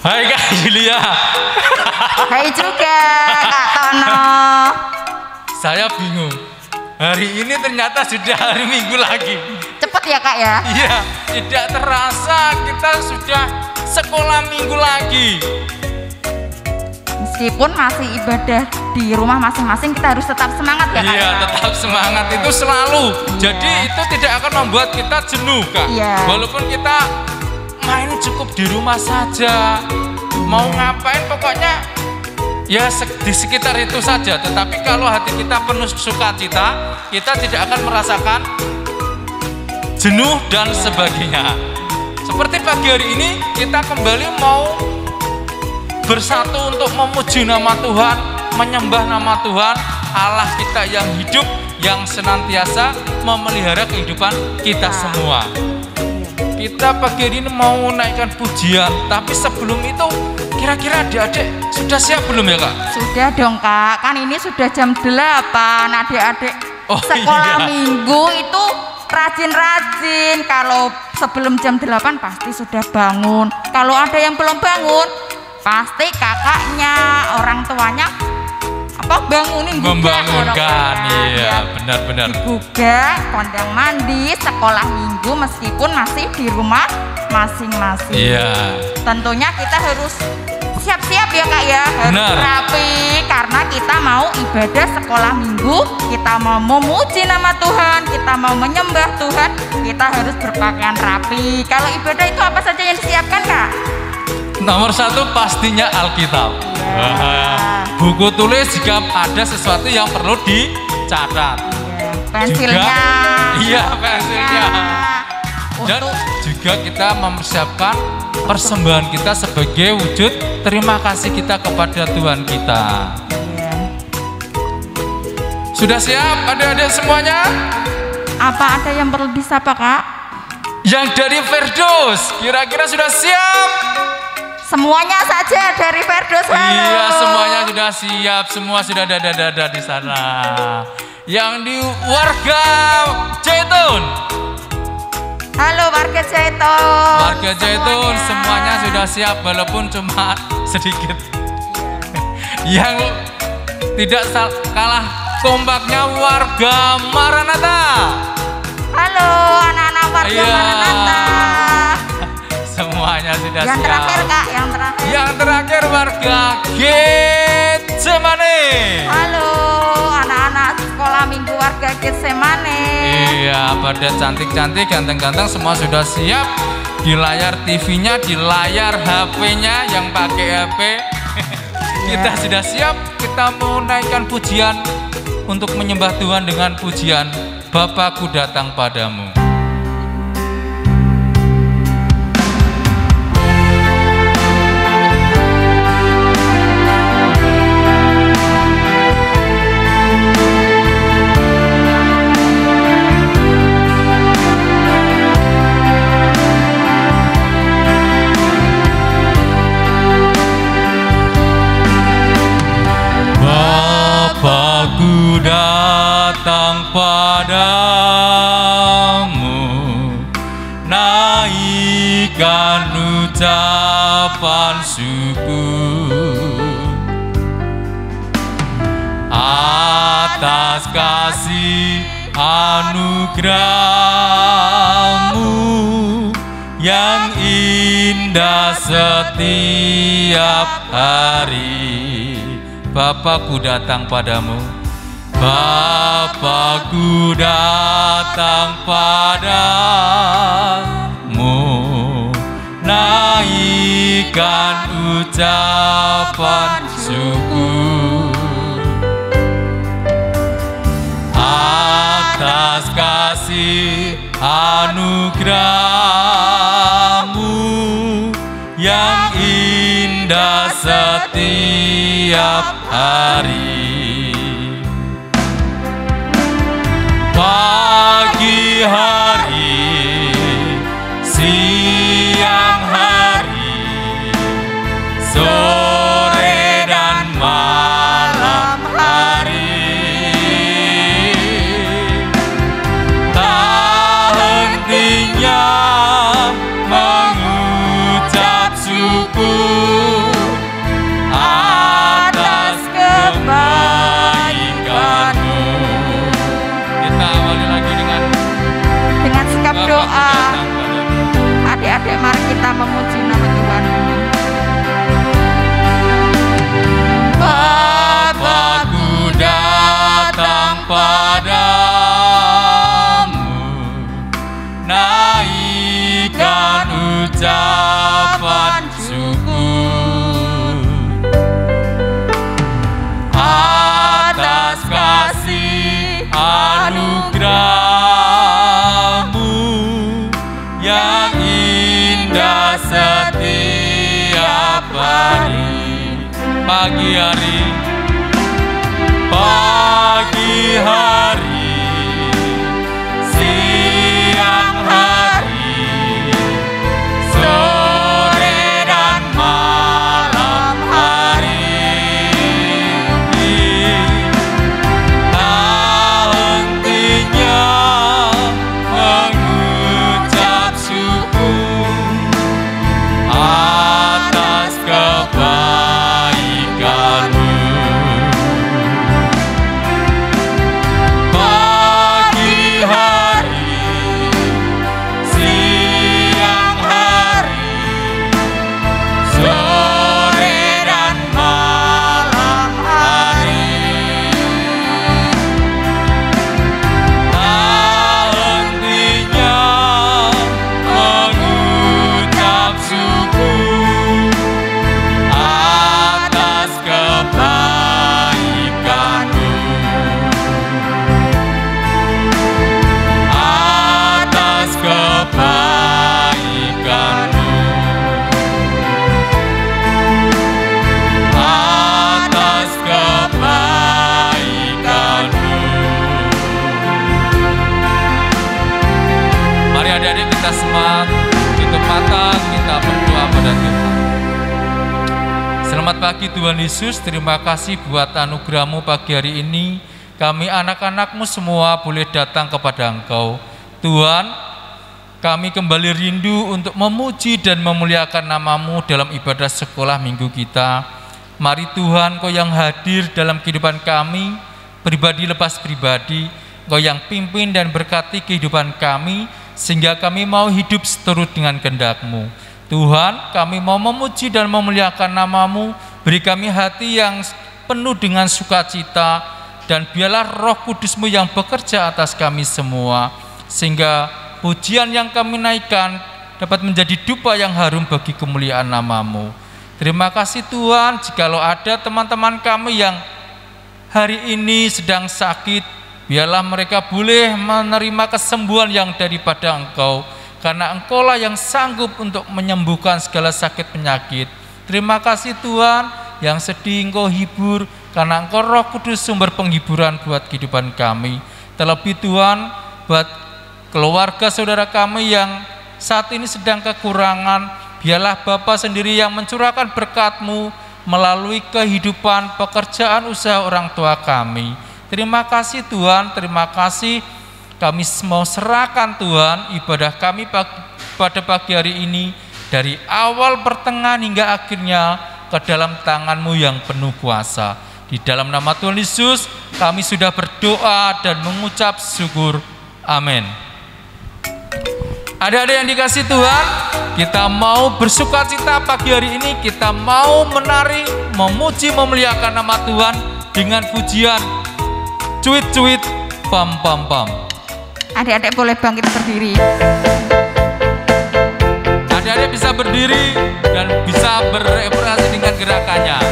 Hai Kak Julia. Hai juga Kak Tono. Saya bingung. Hari ini ternyata sudah hari Minggu lagi. Cepet ya Kak ya? Iya, tidak terasa kita sudah sekolah Minggu lagi. Meskipun masih ibadah di rumah masing-masing, kita harus tetap semangat ya Kak? Iya, tetap semangat itu selalu. Jadi itu tidak akan membuat kita jenuh Kak. Iya. Walaupun kita main cukup di rumah saja, mau ngapain pokoknya ya di sekitar itu saja. Tetapi kalau hati kita penuh sukacita, kita tidak akan merasakan jenuh dan sebagainya. Seperti pagi hari ini kita kembali mau bersatu untuk memuji nama Tuhan, menyembah nama Tuhan, Allah kita yang hidup, yang senantiasa memelihara kehidupan kita semua. Kita pagi hari ini mau naikkan pujian, tapi sebelum itu kira-kira adik-adik sudah siap belum ya Kak? Sudah dong Kak, kan ini sudah jam 8, adik-adik sekolah Minggu itu rajin-rajin. Kalau sebelum jam 8 pasti sudah bangun. Kalau ada yang belum bangun, pasti kakaknya, orang tuanya bangunin, membangunkan. Iya, benar-benar. Dibuka, kondang mandi, sekolah Minggu meskipun masih di rumah masing-masing. Iya. Tentunya kita harus siap-siap ya Kak ya, harus rapi karena kita mau ibadah sekolah Minggu, kita mau memuji nama Tuhan, kita mau menyembah Tuhan, kita harus berpakaian rapi. Kalau ibadah itu apa saja yang disiapkan Kak? Nomor 1 pastinya Alkitab. Buku tulis jika ada sesuatu yang perlu dicatat. Pensilnya. Iya, pensilnya. Dan juga kita mempersiapkan persembahan kita sebagai wujud terima kasih kita kepada Tuhan kita. Sudah siap adik-adik semuanya? Apa ada yang perlu disapa Kak? Yang dari Firdaus, kira-kira sudah siap? Semuanya saja dari Firdaus. Iya, semuanya sudah siap, semua sudah ada di sana. Yang di warga Jaitun. Halo warga Jaitun. Warga Jaitun semuanya sudah siap walaupun cuma sedikit. Yang tidak kalah kompaknya warga Maranatha. Halo anak-anak warga Maranatha. Semuanya sudah yang siap. Yang terakhir Kak, yang terakhir. Yang terakhir warga Getsemane. Halo anak-anak sekolah Minggu warga Getsemane. Iya, pada cantik-cantik, ganteng-ganteng semua sudah siap. Di layar TV-nya, di layar HP-nya yang pakai HP. Kita sudah siap, kita mau naikkan pujian untuk menyembah Tuhan dengan pujian Bapakku datang padamu. Bapakku datang padamu, naikkan ucapan syukur atas kasih anugerahmu yang indah setiap hari. Bapakku datang padamu, Bapakku datang padamu, naikkan ucapan syukur atas kasih anugerahmu yang indah setiap hari. Pagi hari, siang hari, sore dan malam hari, tak hentinya mengucap syukur pagi hari, pagi hari, siang hari, sore dan malam hari. Tak hentinya mengucap syukur atas kebaikan-Mu. Pagi hari, siang hari, sore dan malam hari. Tak hentinya mengucap syukur atas kebaikan-Mu, atas kebaikan-Mu, atas kebaikan-Mu. Mari adik-adik kita semangat, tutup mata, kita berdoa pada Tuhan. Selamat pagi Tuhan Yesus, terima kasih buat anugerah-Mu pagi hari ini. Kami anak-anak-Mu semua boleh datang kepada Engkau. Tuhan, kami kembali rindu untuk memuji dan memuliakan nama-Mu dalam ibadah sekolah minggu kita. Mari Tuhan, Kau yang hadir dalam kehidupan kami, pribadi lepas pribadi, Kau yang pimpin dan berkati kehidupan kami, sehingga kami mau hidup seturut dengan kehendak-Mu. Tuhan, kami mau memuji dan memuliakan nama-Mu, beri kami hati yang penuh dengan sukacita, dan biarlah Roh Kudus-Mu yang bekerja atas kami semua, sehingga pujian yang kami naikkan dapat menjadi dupa yang harum bagi kemuliaan nama-Mu. Terima kasih Tuhan, jikalau ada teman-teman kami yang hari ini sedang sakit, biarlah mereka boleh menerima kesembuhan yang daripada Engkau, karena Engkaulah yang sanggup untuk menyembuhkan segala sakit penyakit. Terima kasih Tuhan, yang sedih Engkau hibur, karena Engkau Roh Kudus sumber penghiburan buat kehidupan kami. Terlebih Tuhan, buat keluarga saudara kami yang saat ini sedang kekurangan, biarlah Bapa sendiri yang mencurahkan berkat-Mu melalui kehidupan, pekerjaan, usaha orang tua kami. Terima kasih Tuhan, terima kasih. Kami mau serahkan Tuhan ibadah kami pada pagi hari ini, dari awal pertengahan hingga akhirnya ke dalam tangan-Mu yang penuh kuasa. Di dalam nama Tuhan Yesus kami sudah berdoa dan mengucap syukur. Amin. Adik-adik yang dikasih Tuhan, kita mau bersukacita pagi hari ini. Kita mau menari, memuji, memuliakan nama Tuhan dengan pujian cuit-cuit pam pam pam. Adik-adik boleh bangkit berdiri. Adik-adik bisa berdiri dan bisa beroperasi dengan gerakannya.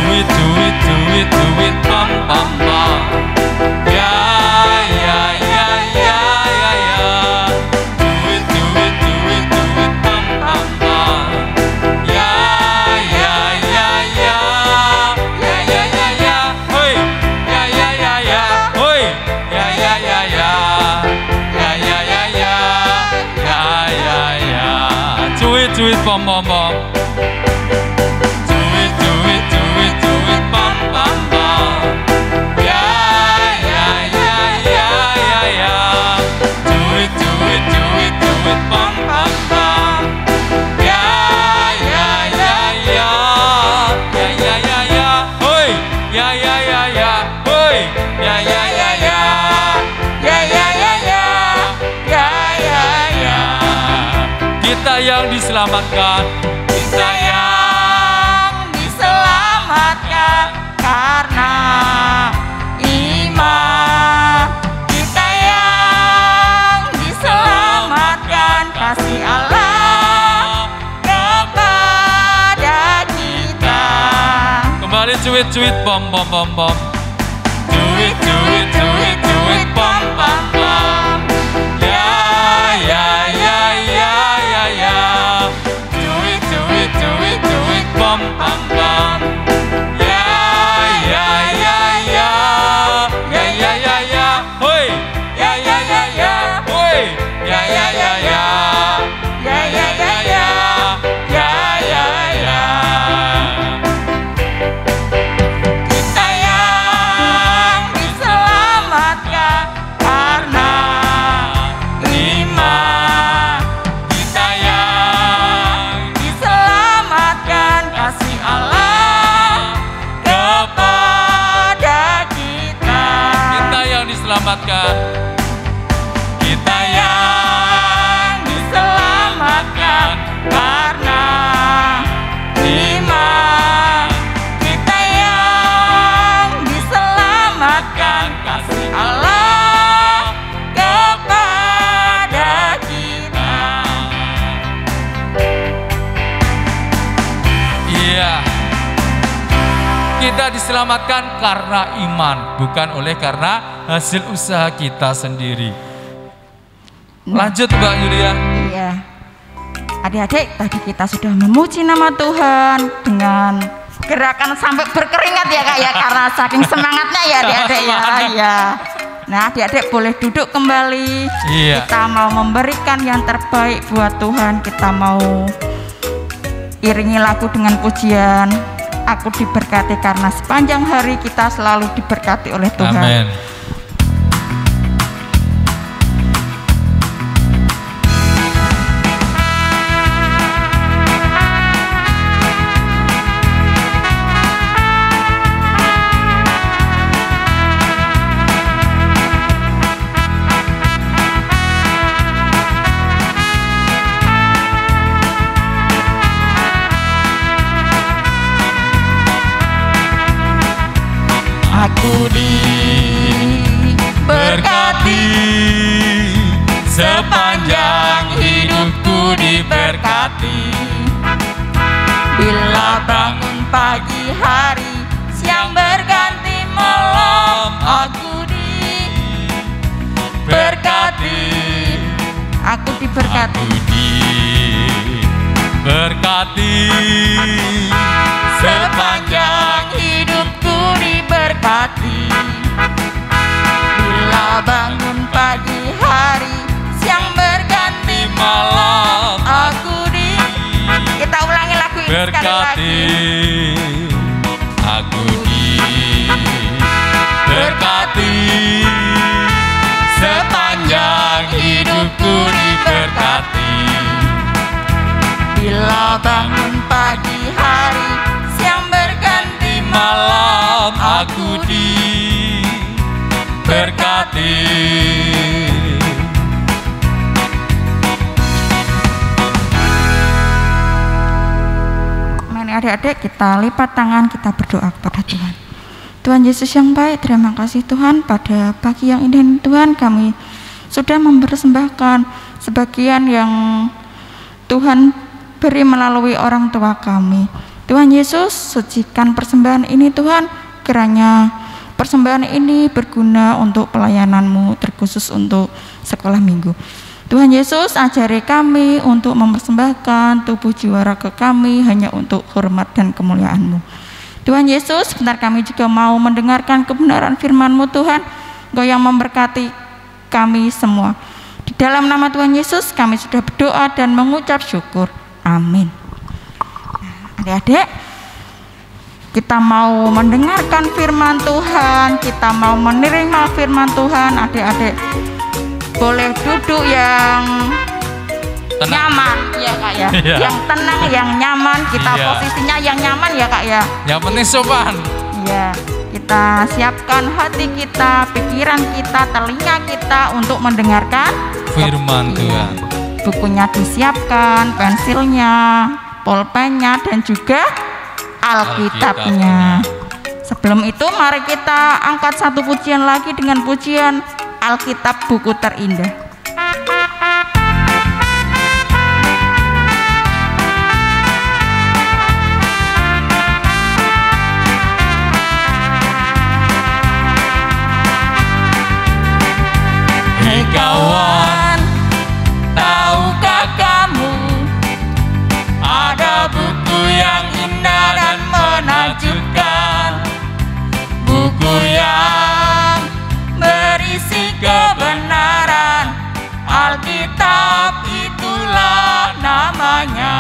Cuit pam pam pam. Ya ya ya ya ya ya. Cuit pam pam pam. Ya ya ya ya. Ya ya ya ya. Hoi. Ya ya ya ya. Hoi. Ya ya ya ya. Ya ya ya ya. Ya ya ya. Cuit pam pam pam. Cuit pam pam pam. Ya ya ya ya ya ya. Cuit pam pam pam. Ya ya ya ya. Ya ya ya ya. Hoi. Ya ya ya ya. Hoi. Ya ya ya ya. Ya ya ya ya. Ya ya ya. Kita yang diselamatkan. Kita yang Diselamatkan karena iman. Kita yang diselamatkan kasih Allah kepada kita. kembali cuit pom pom pom pom. Cuit pom pom pom. Ya ya ya ya ya ya. ya ya ya ya ya ya ya ya ya ya ya. Kita yang diselamatkan karena iman, kita yang diselamatkan kasih Allah kepada kita. kita yang diselamatkan, kita Yang diselamatkan karena iman. Kita yang diselamatkan kasih Allah kepada kita. iya. Kita diselamatkan karena iman, bukan oleh karena hasil usaha kita sendiri. Lanjut Mbak Yulia. Iya. Adik-adik, tadi kita sudah memuji nama Tuhan dengan gerakan sampai berkeringat ya Kak ya, karena saking semangatnya ya adik-adik ya. Semangat. Iya. Nah, adik-adik boleh duduk kembali. Iya. Kita mau memberikan yang terbaik buat Tuhan. Kita mau iringi lagu dengan pujian. Aku diberkati karena sepanjang hari kita selalu diberkati oleh Tuhan. Amin. Aku diberkati, Sepanjang hidupku diberkati. bila bangun pagi hari, siang berganti malam. Aku diberkati, aku diberkati. Aku diberkati. Sepanjang hidupku diberkati. Bila bangun pagi hari, siang berganti malam. Kita ulangi lagu ini sekali Berkati. lagi. Aku diberkati. Sepanjang hidupku diberkati. Bila bangun pagi hari, siang berganti Malam aku diberkati. Mari adik-adik kita lipat tangan, kita berdoa kepada Tuhan. Tuhan Yesus yang baik, terima kasih Tuhan pada pagi yang indah ini Tuhan, kami sudah mempersembahkan sebagian yang Tuhan beri melalui orang tua kami. Tuhan Yesus, sucikan persembahan ini Tuhan, kiranya persembahan ini berguna untuk pelayanan-Mu, terkhusus untuk sekolah minggu. Tuhan Yesus, ajari kami untuk mempersembahkan tubuh jiwa raga kami hanya untuk hormat dan kemuliaan-Mu. Tuhan Yesus, sebentar kami juga mau mendengarkan kebenaran firman-Mu Tuhan, Engkau yang memberkati kami semua. Di dalam nama Tuhan Yesus kami sudah berdoa dan mengucap syukur. Amin. Adik-adik, kita mau mendengarkan firman Tuhan, kita mau menerima firman Tuhan. Adik-adik boleh duduk yang Tenang. nyaman ya Kak ya. Iya. Yang tenang, yang nyaman. Kita Iya. posisinya yang nyaman ya Kak ya. Yang penting sopan. Iya, kita siapkan hati kita, pikiran kita, telinga kita untuk mendengarkan Firman Iya. Tuhan. Bukunya disiapkan, pensilnya, pulpennya, dan juga Alkitabnya. Sebelum itu mari kita angkat satu pujian lagi dengan pujian Alkitab buku terindah. Hei kawan, Tahukah kamu ada buku yang indah dan menakjubkan, buku yang berisi kebenaran Alkitab itulah namanya.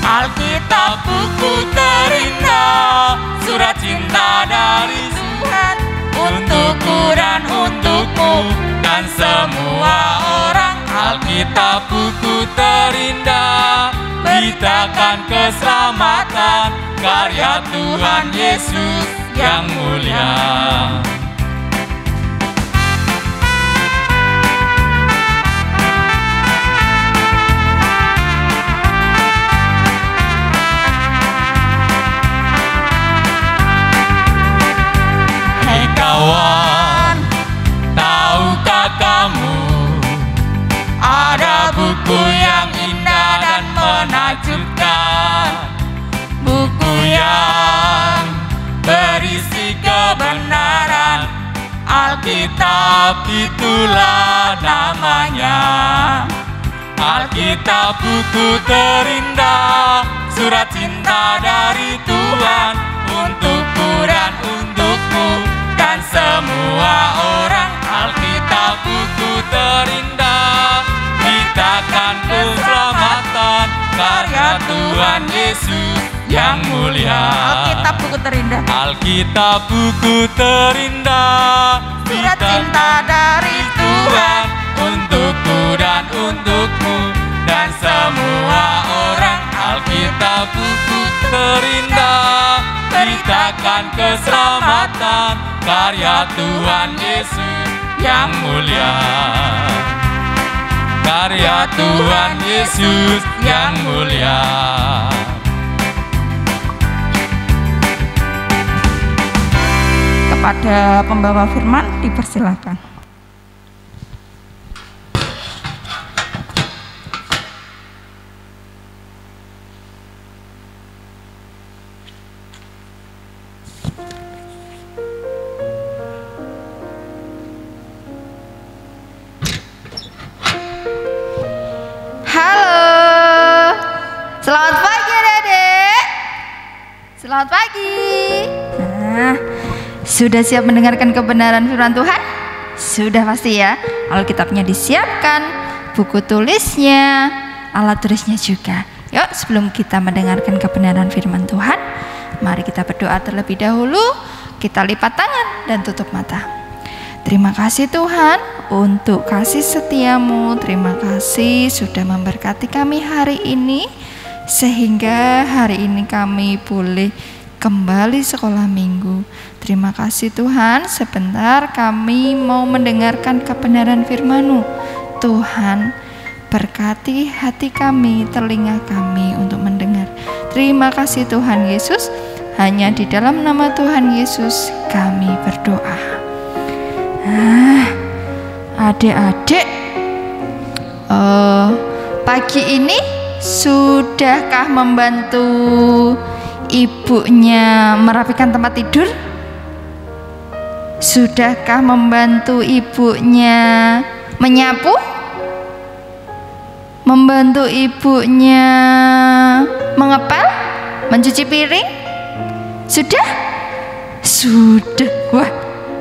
Alkitab buku terindah, surat cinta dari Tuhan untukku dan untukmu dan semua orang. Alkitab buku terindah, beritakan keselamatan, karya Tuhan Yesus yang mulia. Hei kawan, tahukah kamu ada buku yang indah dan menakjubkan, buku yang berisi kebenaran. Alkitab itulah namanya. Alkitab buku terindah, surat cinta dari Tuhan untukku dan untukmu dan semua orang. Alkitab buku terindah, beritakan keselamatan, karya Tuhan Yesus yang mulia. Alkitab buku terindah, Alkitab buku terindah, surat cinta dari Tuhan untukku dan untukmu dan semua orang. Alkitab buku terindah, beritakan keselamatan, karya Tuhan Yesus yang mulia. Karya Tuhan Yesus yang mulia. Kepada pembawa firman dipersilakan. Halo, selamat pagi Dedek. Selamat pagi. Nah, sudah siap mendengarkan kebenaran firman Tuhan? Sudah pasti ya. Alkitabnya disiapkan, buku tulisnya, alat tulisnya juga. Yuk, sebelum kita mendengarkan kebenaran firman Tuhan, mari kita berdoa terlebih dahulu. Kita lipat tangan dan tutup mata. Terima kasih Tuhan untuk kasih setiamu. Terima kasih sudah memberkati kami hari ini, sehingga hari ini kami boleh kembali sekolah minggu. Terima kasih Tuhan, sebentar kami mau mendengarkan kebenaran firman-Mu. Tuhan, berkati hati kami, telinga kami untuk mendengar. Terima kasih Tuhan Yesus, hanya di dalam nama Tuhan Yesus kami berdoa. Adik-adik, pagi ini sudahkah membantu ibunya merapikan tempat tidur? Sudahkah membantu ibunya menyapu? Membantu ibunya mengepel? Mencuci piring? Sudah? Sudah. Wah,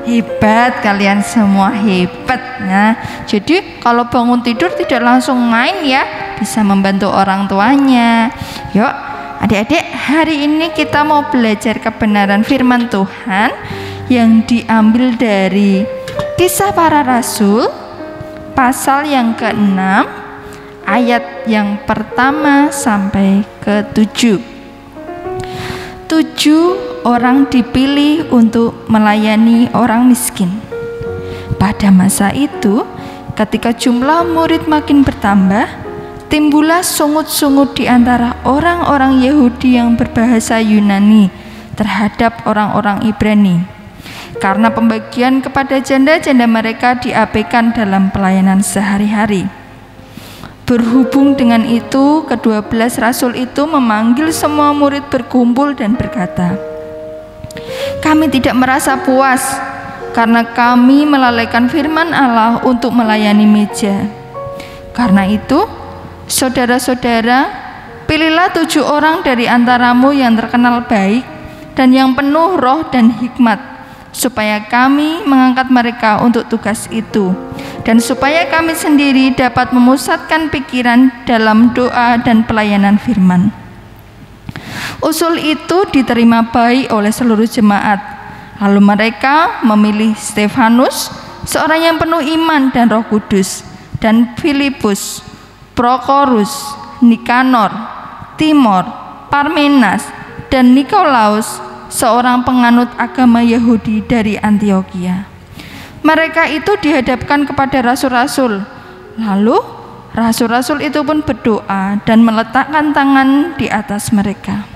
hebat, kalian semua hebat. Nah, jadi kalau bangun tidur tidak langsung main ya, bisa membantu orang tuanya. Yuk adik-adik, hari ini kita mau belajar kebenaran firman Tuhan yang diambil dari Kisah Para Rasul pasal yang ke-6 ayat yang pertama sampai ke-7. 7 orang dipilih untuk melayani orang miskin. Pada masa itu, ketika jumlah murid makin bertambah, timbullah sungut-sungut di antara orang-orang Yahudi yang berbahasa Yunani terhadap orang-orang Ibrani, karena pembagian kepada janda-janda mereka diabaikan dalam pelayanan sehari-hari. Berhubung dengan itu, ke-12 rasul itu memanggil semua murid berkumpul dan berkata, "Kami tidak merasa puas karena kami melalaikan firman Allah untuk melayani meja. Karena itu, saudara-saudara, pilihlah 7 orang dari antaramu yang terkenal baik dan yang penuh roh dan hikmat, supaya kami mengangkat mereka untuk tugas itu, dan supaya kami sendiri dapat memusatkan pikiran dalam doa dan pelayanan firman. Usul itu diterima baik oleh seluruh jemaat. Lalu mereka memilih Stefanus, seorang yang penuh iman dan Roh Kudus, dan Filipus, Prokorus, Nikanor, Timor, Parmenas, dan Nikolaus, seorang penganut agama Yahudi dari Antioquia. Mereka itu dihadapkan kepada rasul-rasul. Lalu rasul-rasul itu pun berdoa dan meletakkan tangan di atas mereka.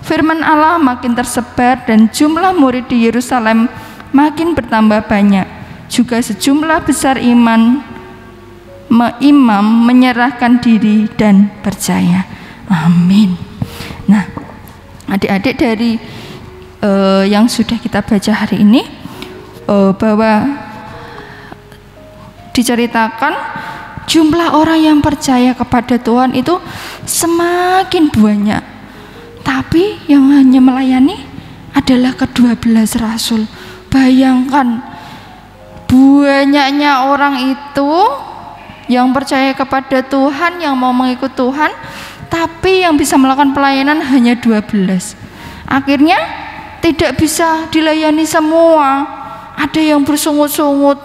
Firman Allah makin tersebar dan jumlah murid di Yerusalem makin bertambah banyak. Juga sejumlah besar imam menyerahkan diri dan percaya. Amin. Nah, adik-adik, dari yang sudah kita baca hari ini, bahwa diceritakan jumlah orang yang percaya kepada Tuhan itu semakin banyak, tapi yang hanya melayani adalah ke-12 rasul. Bayangkan banyaknya orang itu yang percaya kepada Tuhan, yang mau mengikut Tuhan, tapi yang bisa melakukan pelayanan hanya 12. Akhirnya tidak bisa dilayani semua. Ada yang bersungut-sungut.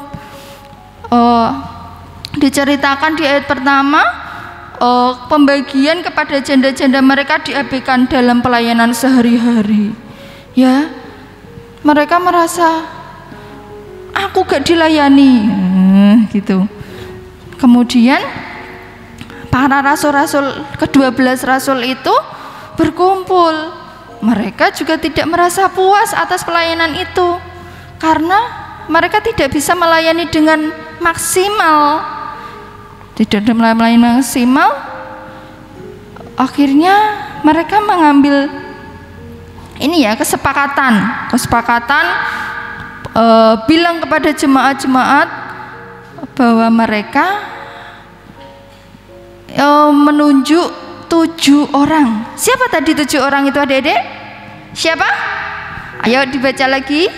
Diceritakan di ayat pertama, pembagian kepada janda-janda mereka diabaikan dalam pelayanan sehari-hari. Ya, mereka merasa aku gak dilayani, gitu. Kemudian para rasul-rasul, ke-12 rasul itu berkumpul. Mereka juga tidak merasa puas atas pelayanan itu, karena mereka tidak bisa melayani dengan maksimal. Tidak melayani maksimal. Akhirnya mereka mengambil kesepakatan bilang kepada jemaat-jemaat bahwa mereka menunjuk 7 orang. Siapa tadi 7 orang itu, adik-adik? Siapa? Ayo dibaca lagi.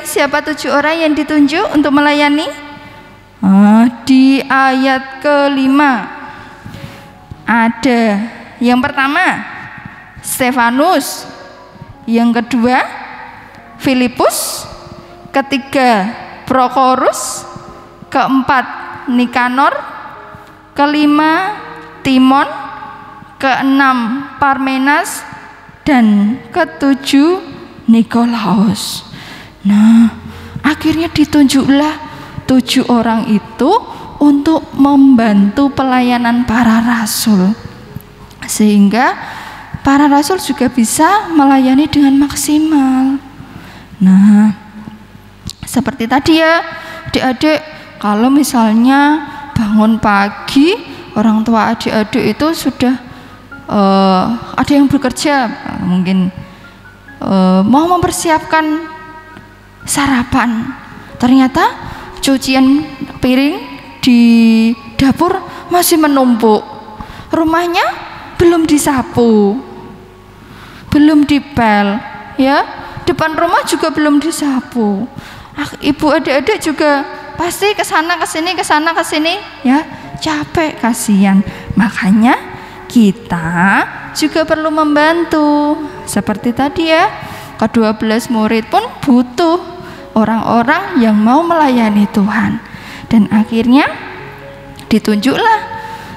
Siapa 7 orang yang ditunjuk untuk melayani? Di ayat ke-5 ada yang pertama Stefanus, yang kedua Filipus, ketiga Prokorus, keempat Nikanor, kelima Timon, keenam Parmenas, dan ketujuh Nikolaus. Nah, akhirnya ditunjuklah 7 orang itu untuk membantu pelayanan para rasul, sehingga para rasul juga bisa melayani dengan maksimal. Nah, seperti tadi ya adik-adik, kalau misalnya bangun pagi, orang tua adik-adik itu sudah ada yang bekerja, mungkin mau mempersiapkan sarapan, ternyata cucian piring di dapur masih menumpuk, rumahnya belum disapu, belum dipel, ya, depan rumah juga belum disapu. Ibu adik-adik juga pasti kesana kesini, ya, capek, kasihan. Makanya kita juga perlu membantu. Seperti tadi ya, ke-12 murid pun butuh orang-orang yang mau melayani Tuhan. Dan akhirnya ditunjuklah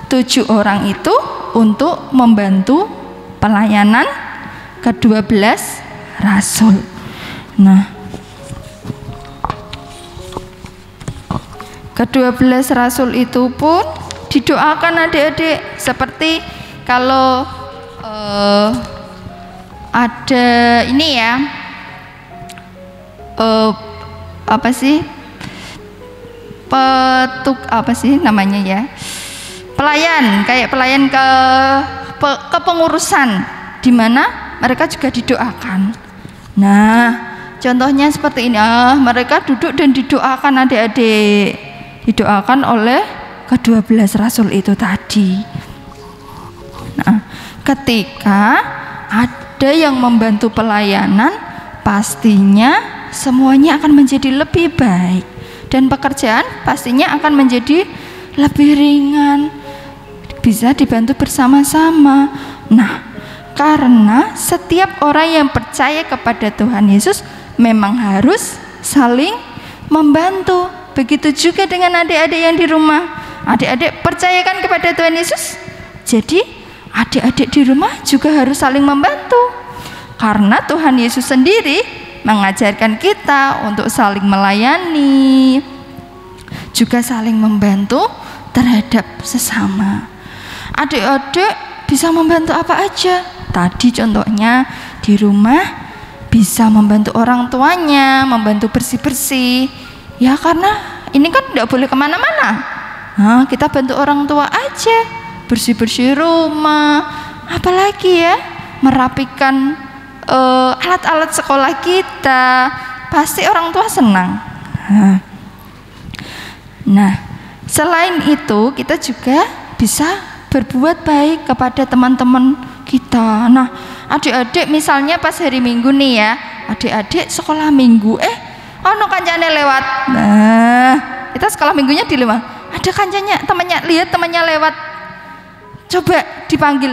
7 orang itu untuk membantu pelayanan ke-12 rasul. Nah, ke-12 rasul itu pun didoakan adik-adik, seperti kalau ada ini ya, kayak pelayan kepengurusan, di mana mereka juga didoakan. Nah, contohnya seperti ini, mereka duduk dan didoakan adik-adik, didoakan oleh ke-12 rasul itu tadi. Nah, ketika ada yang membantu pelayanan, pastinya semuanya akan menjadi lebih baik, dan pekerjaan pastinya akan menjadi lebih ringan, bisa dibantu bersama-sama. Nah, karena setiap orang yang percaya kepada Tuhan Yesus memang harus saling membantu. Begitu juga dengan adik-adik yang di rumah. Adik-adik percayakan kepada Tuhan Yesus, jadi adik-adik di rumah juga harus saling membantu. Karena Tuhan Yesus sendiri mengajarkan kita untuk saling melayani, juga saling membantu terhadap sesama. Adik-adik bisa membantu apa aja. Tadi contohnya di rumah bisa membantu orang tuanya, membantu bersih-bersih. Ya karena ini kan tidak boleh kemana-mana. Nah, kita bantu orang tua aja, bersih-bersih rumah. Apalagi ya, merapikan alat-alat sekolah kita. Pasti orang tua senang. Nah, selain itu kita juga bisa berbuat baik kepada teman-teman kita. Nah, adik-adik misalnya pas hari Minggu nih ya, adik-adik sekolah Minggu, ono kancane lewat. Nah, kita sekolah Minggunya di rumah. Ada kancanya, temannya, lihat temannya lewat. Coba dipanggil,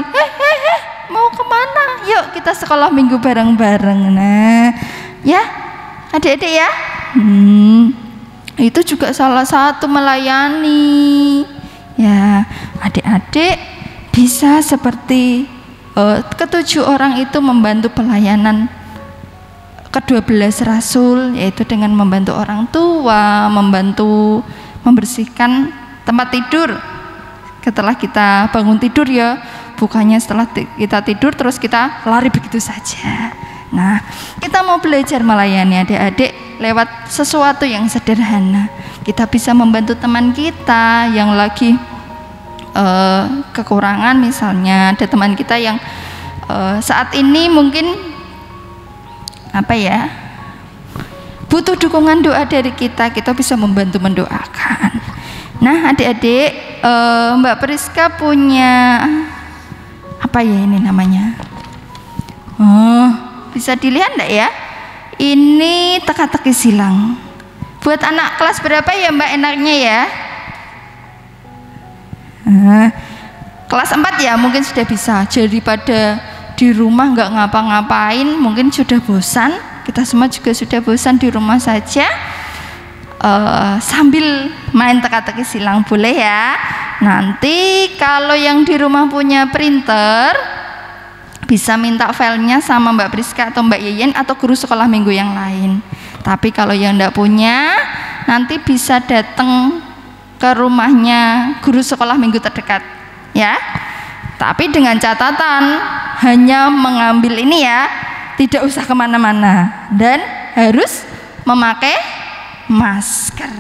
mau kemana? Yuk kita sekolah Minggu bareng-bareng. Nah, ya adik-adik ya. Itu juga salah satu melayani. Ya, adik-adik bisa seperti ketujuh orang itu membantu pelayanan ke-12 rasul, yaitu dengan membantu orang tua, membantu membersihkan tempat tidur setelah kita bangun tidur ya, bukannya setelah kita tidur terus kita lari begitu saja. Nah, kita mau belajar melayani adik-adik lewat sesuatu yang sederhana. Kita bisa membantu teman kita yang lagi kekurangan, misalnya ada teman kita yang saat ini mungkin butuh dukungan doa dari kita bisa membantu mendoakan. Nah, adik-adik, Mbak Priska punya ini namanya? Bisa dilihat enggak ya? Ini teka-teki silang. Buat anak kelas berapa ya Mbak enaknya ya? Kelas 4 ya mungkin sudah bisa. Daripada di rumah nggak ngapa-ngapain, mungkin sudah bosan. Kita semua juga sudah bosan di rumah saja. Sambil main teka-teki silang boleh ya. Nanti kalau yang di rumah punya printer, bisa minta filenya sama Mbak Priska atau Mbak Yeyen atau guru sekolah minggu yang lain. Tapi kalau yang enggak punya, nanti bisa datang ke rumahnya guru sekolah minggu terdekat ya. Tapi dengan catatan, hanya mengambil ini ya, tidak usah kemana-mana dan harus memakai masker.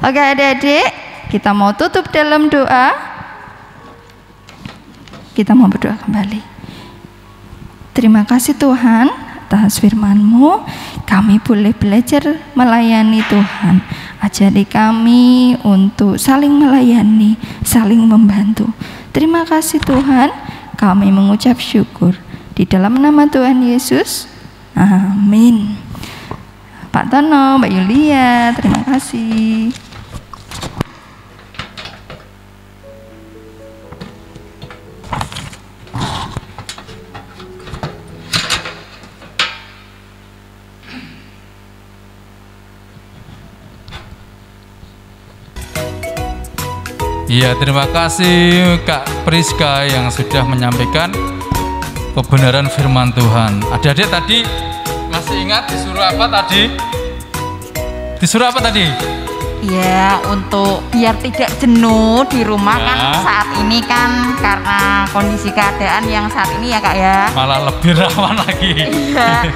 Oke adik-adik, kita mau tutup dalam doa. Kita mau berdoa kembali. Terima kasih Tuhan atas firman-Mu, kami boleh belajar melayani Tuhan. Ajari kami untuk saling melayani, saling membantu. Terima kasih Tuhan, kami mengucap syukur di dalam nama Tuhan Yesus. Amin. Pak Tono, Mbak Yulia, terima kasih. Iya, terima kasih Kak Priska yang sudah menyampaikan kebenaran firman Tuhan. Adik-adik tadi masih ingat disuruh apa tadi? Disuruh apa tadi? Ya, untuk biar tidak jenuh di rumah ya. Kan saat ini kan karena kondisi keadaan yang saat ini ya Kak ya, malah lebih rawan lagi. Iya.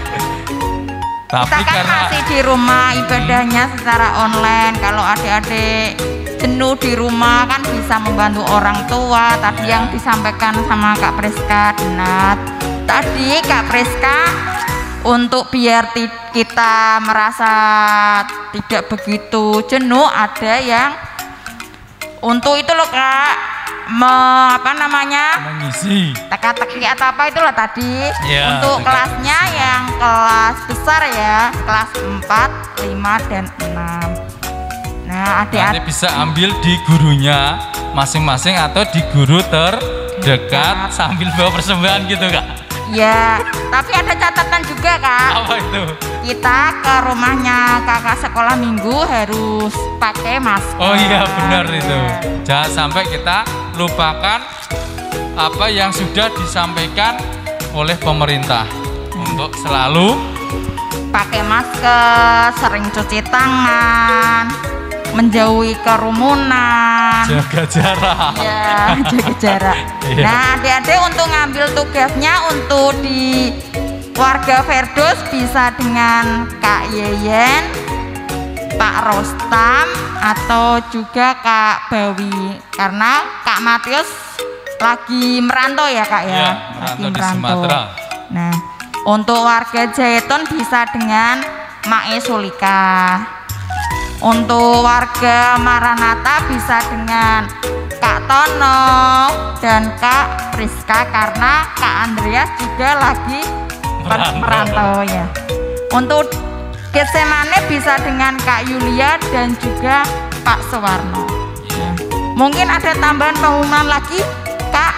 Tapi kita kan karena masih di rumah ibadahnya secara online. Kalau adik-adik jenuh di rumah kan bisa membantu orang tua. Tadi yang disampaikan sama Kak Priska benar. Tadi Kak Priska untuk biar kita merasa tidak begitu jenuh, ada yang untuk itu loh Kak, mengisi teka-teki atau apa itulah tadi. Ya, untuk kelasnya yang kelas besar ya, kelas 4, 5 dan 6. Nah, nanti bisa ambil di gurunya masing-masing atau di guru terdekat sambil bawa persembahan gitu Kak. Ya, tapi ada catatan juga Kak. Apa itu? Kita ke rumahnya kakak sekolah minggu harus pakai masker. Oh iya benar itu. Jangan sampai kita lupakan apa yang sudah disampaikan oleh pemerintah untuk selalu pakai masker, sering cuci tangan, menjauhi kerumunan, jaga jarak. Ya, jaga jarak. Iya. Nah, adik-adik untuk ngambil tugasnya untuk di warga Firdaus bisa dengan Kak Yeyen, Pak Rostam, atau juga Kak Bawi. Karena Kak Matius lagi merantau ya Kak ya, lagi merantau di Sumatera. Nah, untuk warga Jaiton bisa dengan Mae Sulika. Untuk warga Maranatha bisa dengan Kak Tono dan Kak Priska karena Kak Andreas juga lagi merantau ya. Untuk Getsemane bisa dengan Kak Yulia dan juga Pak Suwarno. Ya. Mungkin ada tambahan pengumuman lagi Kak?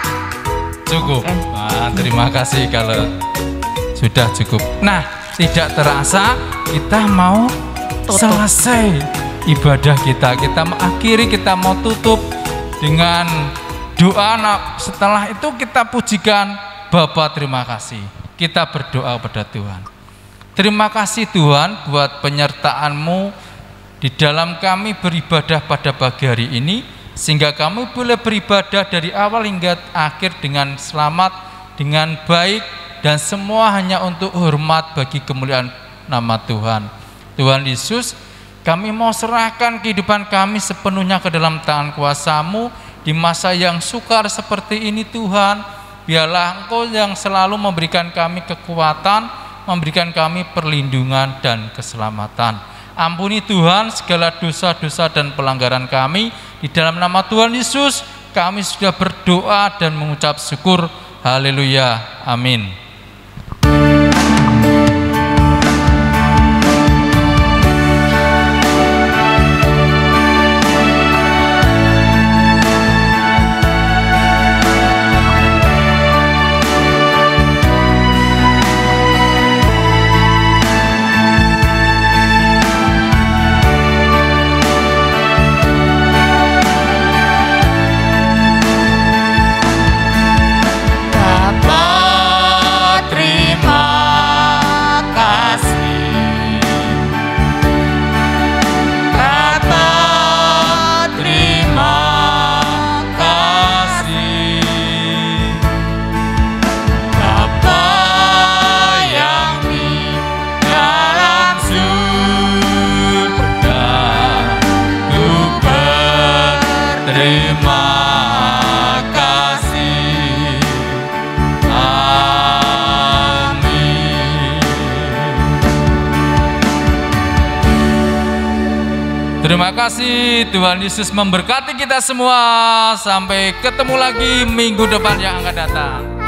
Cukup. Nah, terima kasih kalau sudah cukup. Nah, tidak terasa kita mau selesai ibadah kita. Kita mengakhiri, kita mau tutup dengan doa. Nah, setelah itu kita pujikan Bapa, terima kasih. Kita berdoa pada Tuhan. Terima kasih Tuhan buat penyertaan-Mu di dalam kami beribadah pada pagi hari ini, sehingga kami boleh beribadah dari awal hingga akhir dengan selamat, dengan baik, dan semua hanya untuk hormat bagi kemuliaan nama Tuhan. Tuhan Yesus, kami mau serahkan kehidupan kami sepenuhnya ke dalam tangan kuasa-Mu di masa yang sukar seperti ini Tuhan. Biarlah Engkau yang selalu memberikan kami kekuatan, memberikan kami perlindungan dan keselamatan. Ampuni Tuhan segala dosa-dosa dan pelanggaran kami. Di dalam nama Tuhan Yesus kami sudah berdoa dan mengucap syukur. Haleluya, amin. Terima kasih, Tuhan Yesus memberkati kita semua. Sampai ketemu lagi minggu depan yang akan datang.